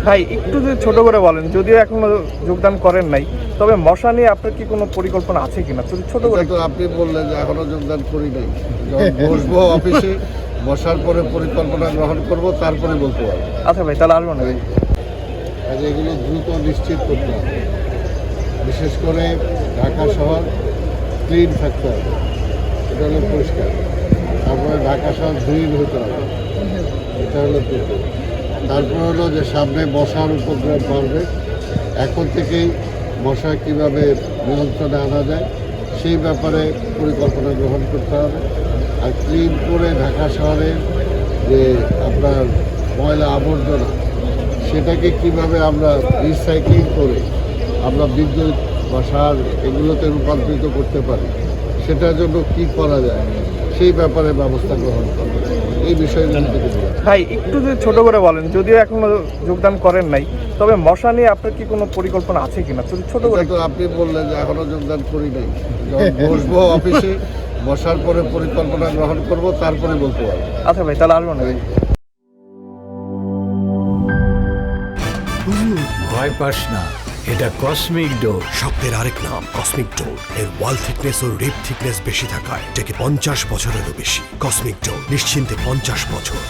ভাই একটু যদি ছোট করে বলেন, যদিও এখনো যোগদান করেন নাই, তবে মশা নিয়ে আপনার কি কোনো পরিকল্পনা আছে কিনা যদি ছোট করে এটা তো আপনি বললেন যে এখনো যোগদান করি নাই। যখন বসবো অফিসে, বসার পরে পরিকল্পনা গ্রহণ করব, তারপরে বলতে পারবো। আচ্ছা ভাই, তাহলে আসবো না ভাই। কাজে এগুলো দ্রুত নিশ্চিত করতে হবে, বিশেষ করে ঢাকা শহর ক্লিন থাকতে হবে, এটা হলো পরিষ্কার। তারপরে ঢাকা শহর ধুইন হতে হবে, এটা হলো দ্রুত। তারপর হলো যে সামনে মশার উপদ্রব বাড়বে, এখন থেকেই মশা কীভাবে নিয়ন্ত্রণে আনা যায় সেই ব্যাপারে পরিকল্পনা গ্রহণ করতে হবে। আর ক্লিন করে ঢাকা শহরে যে আপনার ময়লা আবর্জনা, সেটাকে কিভাবে আমরা রিসাইক্লিং করে আমরা বিদ্যুৎ বা সার এগুলোতে রূপান্তরিত করতে পারি, সেটার জন্য কি করা যায় সেই ব্যাপারে ব্যবস্থা গ্রহণ করবে। এই বিষয়গুলো থেকে ভাই একটু যদি ছোট করে বলেন, যদিও এখনো যোগদান করেন নাই, তবে মশা নিয়ে আপনার কি কোনো পরিকল্পনা আছে কিনা যদি ছোট করে এটা তো আপনি বললেন যে এখনো যোগদান করি নাই। যখন বসবো অফিসে, বসার পরে পরিকল্পনা গ্রহণ করব, তারপরে বলতে পারবো। আচ্ছা ভাই, তাহলে আসবো না ভাই। ভয় পাস না, এটা কসমিক ডোজ। শব্দের আরেক নাম কসমিক ডোর। এর ওয়াল থিকনেস ও রিপ থিকনেস বেশি থাকায় এটাকে 50 বছরেরও বেশি। কসমিক ডোর, নিশ্চিন্তে 50 বছর।